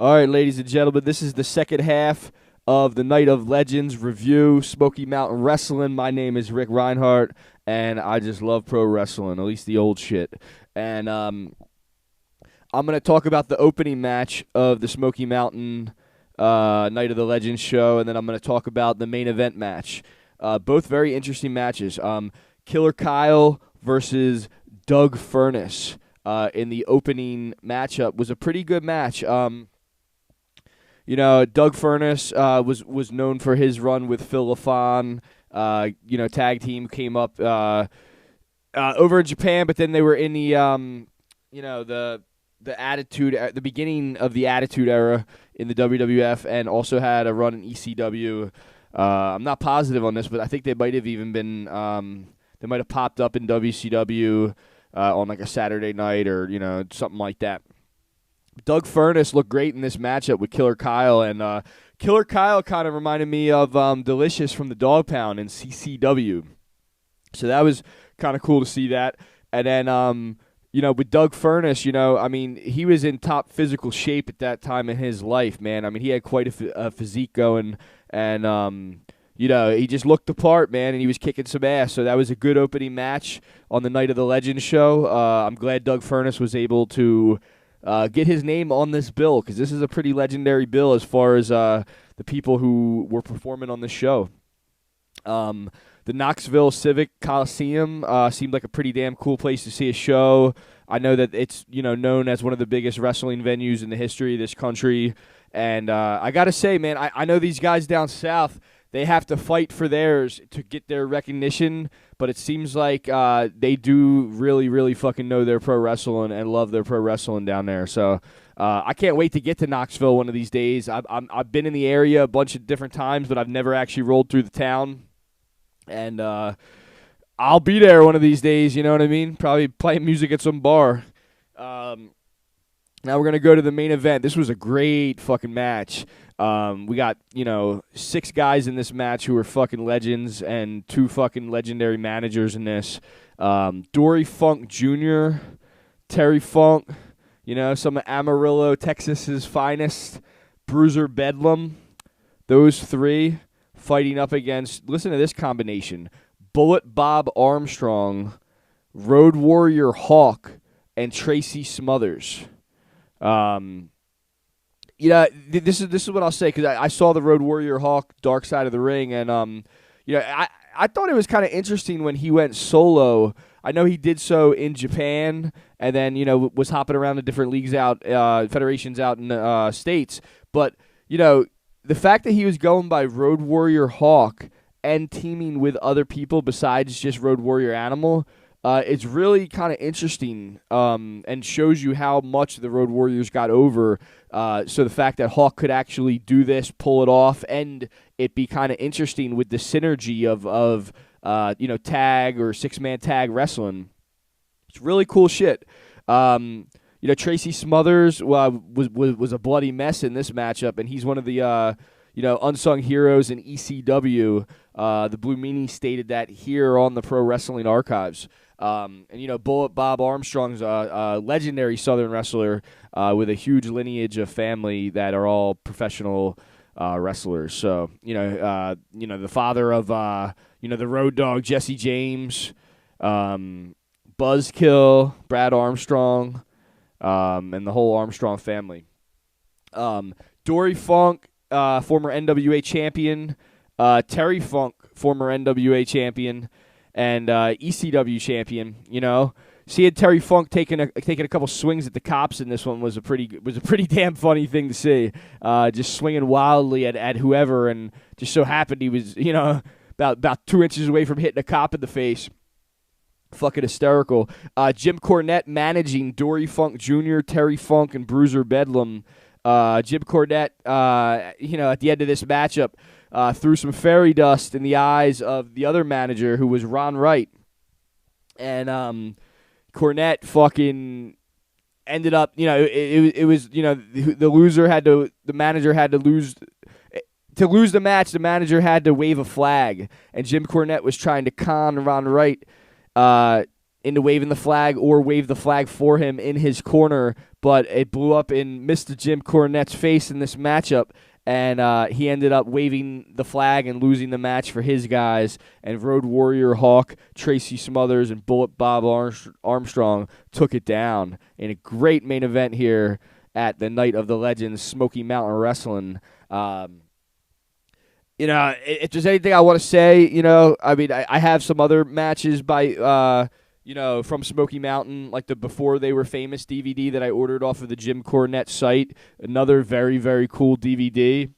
All right, ladies and gentlemen, this is the second half of the Night of Legends review, Smoky Mountain Wrestling. My name is Rick Reinhardt, and I just love pro wrestling, at least the old shit. And I'm going to talk about the opening match of the Smoky Mountain Night of the Legends show, and then I'm going to talk about the main event match. Both very interesting matches. Killer Kyle versus Doug Furnace in the opening matchup was a pretty good match. Doug Furnace was known for his run with Phil LaFon. Tag team came up over in Japan, but then they were in the Attitude, the beginning of the Attitude Era in the WWF, and also had a run in ECW. I'm not positive on this, but I think they might have even been they might have popped up in WCW on like a Saturday night or something like that. Doug Furnace looked great in this matchup with Killer Kyle, and Killer Kyle kind of reminded me of Delicious from the Dog Pound in CCW. So that was kind of cool to see that. And then, with Doug Furnace, he was in top physical shape at that time in his life, man. I mean, he had quite a physique going, and he just looked the part, man, and he was kicking some ass. So that was a good opening match on the Night of the Legends show. I'm glad Doug Furnace was able to get his name on this bill, because this is a pretty legendary bill as far as the people who were performing on this show. The Knoxville Civic Coliseum seemed like a pretty damn cool place to see a show. I know that it's known as one of the biggest wrestling venues in the history of this country. And I got to say, man, I know these guys down south, they have to fight for theirs to get their recognition, but it seems like they do really, really fucking know their pro wrestling and love their pro wrestling down there. So I can't wait to get to Knoxville one of these days. I've been in the area a bunch of different times, but I've never actually rolled through the town. And I'll be there one of these days, you know what I mean? Probably playing music at some bar. Now we're going to go to the main event. This was a great fucking match. We got, 6 guys in this match who are fucking legends and 2 fucking legendary managers in this. Dory Funk Jr., Terry Funk, some of Amarillo, Texas's finest, Bruiser Bedlam. Those 3 fighting up against, listen to this combination, Bullet Bob Armstrong, Road Warrior Hawk, and Tracy Smothers. This is what I'll say, because I saw the Road Warrior Hawk Dark Side of the Ring, and I thought it was kind of interesting when he went solo. I know he did so in Japan, and then was hopping around the different leagues federations out in the States. But the fact that he was going by Road Warrior Hawk and teaming with other people besides just Road Warrior Animal, it's really kind of interesting and shows you how much the Road Warriors got over. So the fact that Hawk could actually do this, pull it off, and it be kind of interesting with the synergy of tag or 6-man tag wrestling. It's really cool shit. Tracy Smothers was a bloody mess in this matchup, and he's one of the unsung heroes in ECW. The Blue Meanie stated that here on the Pro Wrestling Archives. Bullet Bob Armstrong's a legendary Southern wrestler with a huge lineage of family that are all professional wrestlers. So the father of the Road Dogg Jesse James, Buzzkill, Brad Armstrong. And the whole Armstrong family. Dory Funk, former NWA champion. Terry Funk, former NWA champion. And ECW champion. Seeing Terry Funk taking a couple swings at the cops in this one was a pretty damn funny thing to see. Just swinging wildly at whoever, and just so happened he was about 2 inches away from hitting a cop in the face. Fucking hysterical. Jim Cornette managing Dory Funk Jr., Terry Funk, and Bruiser Bedlam. Jim Cornette, at the end of this matchup, threw some fairy dust in the eyes of the other manager, who was Ron Wright. And Cornette fucking ended up, it was, the manager had to lose. To lose the match, the manager had to wave a flag. And Jim Cornette was trying to con Ron Wright into waving the flag, or wave the flag for him in his corner, but it blew up in Mr. Jim Cornette's face in this matchup, and he ended up waving the flag and losing the match for his guys. And Road Warrior Hawk, Tracy Smothers, and Bullet Bob Armstrong took it down in a great main event here at the Night of the Legends, Smoky Mountain Wrestling. If there's anything I want to say, I mean, I have some other matches by, from Smoky Mountain, like the Before They Were Famous DVD that I ordered off of the Jim Cornette site. Another very, very cool DVD.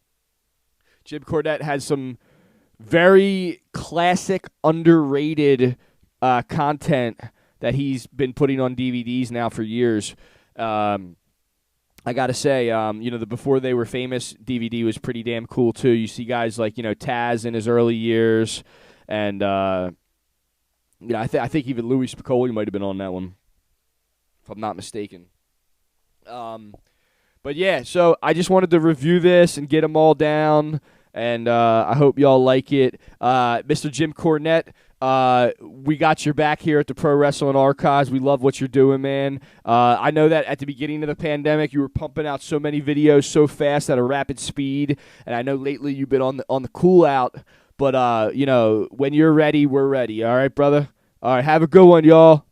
Jim Cornette has some very classic, underrated content that he's been putting on DVDs now for years. I got to say, the Before They Were Famous DVD was pretty damn cool, too. You see guys like, Taz in his early years, and, I think even Louis Spicolli might have been on that one, if I'm not mistaken. But, yeah, so I just wanted to review this and get them all down, and I hope y'all like it. Mr. Jim Cornette, we got your back here at the Pro Wrestling Archives. We love what you're doing, man. I know that at the beginning of the pandemic, you were pumping out so many videos so fast at a rapid speed, and I know lately you've been on the cool out. But when you're ready, we're ready. All right, brother. All right, have a good one, y'all.